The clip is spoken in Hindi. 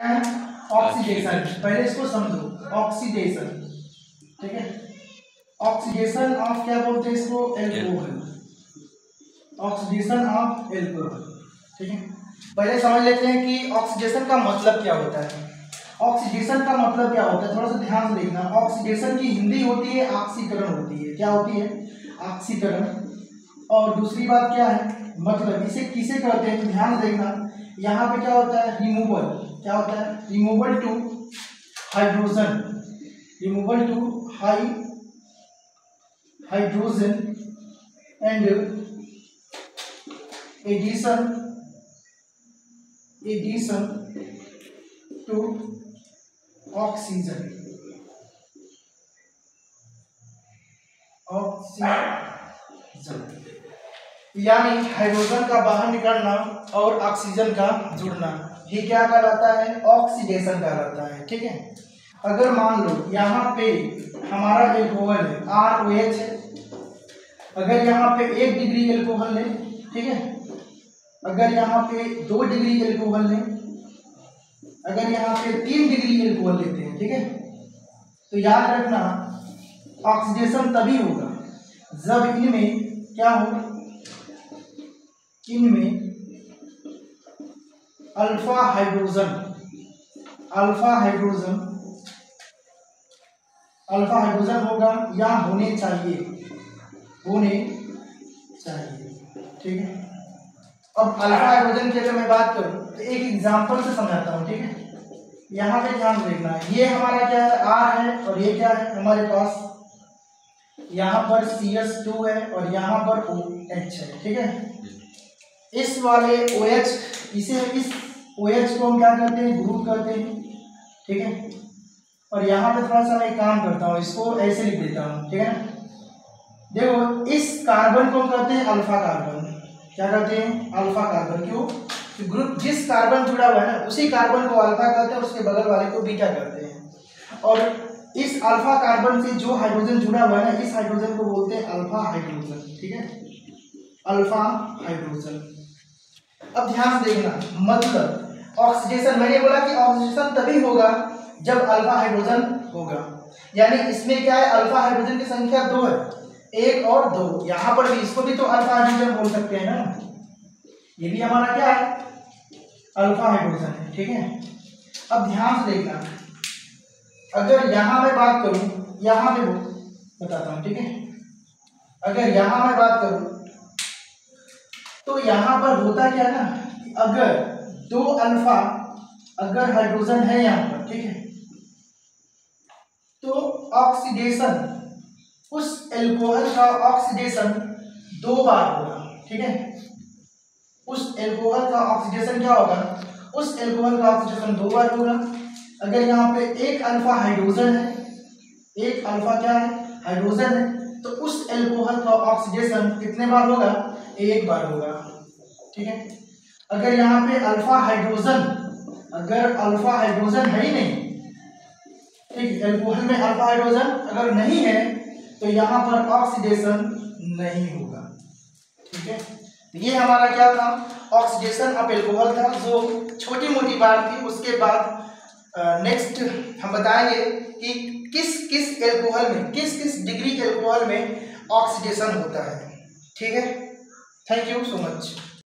ऑक्सीडेशन, पहले इसको समझो, ऑक्सीडेशन, ठीक है। ऑक्सीडेशन ऑफ क्या बोलते हैं इसको, एल्कोहल, ऑक्सीडेशन ऑफ एल्कोहल, ठीक है। पहले समझ लेते हैं कि ऑक्सीडेशन का मतलब क्या होता है। ऑक्सीडेशन का मतलब क्या होता है, थोड़ा सा ध्यान से देखना। ऑक्सीडेशन की हिंदी होती है ऑक्सीकरण होती है, क्या होती है, ऑक्सीकरण। और दूसरी बात क्या है, मतलब इसे किसे कहते हैं, तो ध्यान से देखना। यहाँ पे क्या होता है, रिमूवल, क्या होता है, removal to hydrogen, removal to hydrogen and addition to oxygen, यानी हाइड्रोजन का बाहर निकलना और ऑक्सीजन का जुड़ना, ये क्या कहलाता है, ऑक्सीडेशन कहलाता है, ठीक है। अगर मान लो यहाँ पे हमारा एल्कोहल है ROH है, अगर यहाँ पे 1 डिग्री एल्कोहल लें, ठीक है, अगर यहाँ पे 2 डिग्री एल्कोहल लें, अगर यहाँ पे 3 डिग्री एल्कोहल लेते हैं, ठीक है, तो याद रखना ऑक्सीडेशन तभी होगा जब इनमें क्या हो, इनमें अल्फा हाइड्रोजन होगा या होने चाहिए, ठीक है। अब अल्फा हाइड्रोजन की अगर मैं बात करूं तो एक एग्जांपल से समझाता हूं, ठीक है। यहाँ पे ध्यान देखना, ये हमारा क्या है, R है, और ये क्या है हमारे पास, यहाँ पर CH2 है और यहाँ पर OH है, ठीक है। इस वाले OH, इस OH को हम क्या करते हैं, ग्रुप करते हैं, ठीक है। और यहाँ पे थोड़ा सा मैं काम करता हूँ, इसको ऐसे लिख देता हूँ, ठीक है ना। देखो इस कार्बन को हम कहते हैं अल्फा कार्बन, क्या कहते हैं, अल्फा कार्बन। क्यों, ग्रुप जिस कार्बन जुड़ा हुआ है ना उसी कार्बन को अल्फा कहते हैं, उसके बगल वाले को बीटा कहते हैं। और इस अल्फा कार्बन से जो हाइड्रोजन जुड़ा हुआ है ना, इस हाइड्रोजन को बोलते हैं अल्फा हाइड्रोजन, ठीक है, अल्फा हाइड्रोजन। अब ध्यान से देखना, मतलब ऑक्सीडेशन, मैंने बोला कि ऑक्सीडेशन तभी होगा जब अल्फा हाइड्रोजन होगा, यानी इसमें क्या है, अल्फा हाइड्रोजन की संख्या 2 है, 1 और 2, यहाँ पर भी, इसको भी तो अल्फा हाइड्रोजन बोल सकते हैं ना, ये भी हमारा क्या है, अल्फा हाइड्रोजन है, ठीक है। अब ध्यान से देखना, अगर यहाँ मैं बात करूं, यहाँ पे बताता हूं, ठीक है, अगर यहाँ मैं बात करूं तो यहाँ पर होता क्या है ना, अगर 2 अल्फा अगर हाइड्रोजन है यहाँ पर, ठीक है, तो ऑक्सीडेशन, उस एल्कोहल का ऑक्सीडेशन 2 बार होगा, ठीक है। उस एल्कोहल का ऑक्सीडेशन क्या होगा, उस एल्कोहल का ऑक्सीडेशन 2 बार होगा। अगर यहाँ पे 1 अल्फा हाइड्रोजन है, 1 अल्फा क्या है, हाइड्रोजन है, तो उस एल्कोहल का ऑक्सीडेशन कितने बार होगा, 1 बार होगा, ठीक है। अगर यहाँ पे अल्फा हाइड्रोजन, अगर अल्फा हाइड्रोजन है ही नहीं, ठीक, एल्कोहल में अल्फा हाइड्रोजन अगर नहीं है तो यहाँ पर ऑक्सीडेशन नहीं होगा, ठीक है। ये हमारा क्या था, ऑक्सीडेशन ऑफ एल्कोहल था, जो छोटी मोटी बात थी। उसके बाद नेक्स्ट हम बताएंगे कि किस किस एल्कोहल में, किस किस डिग्री एल्कोहल में ऑक्सीडेशन होता है, ठीक है। Thank you so much.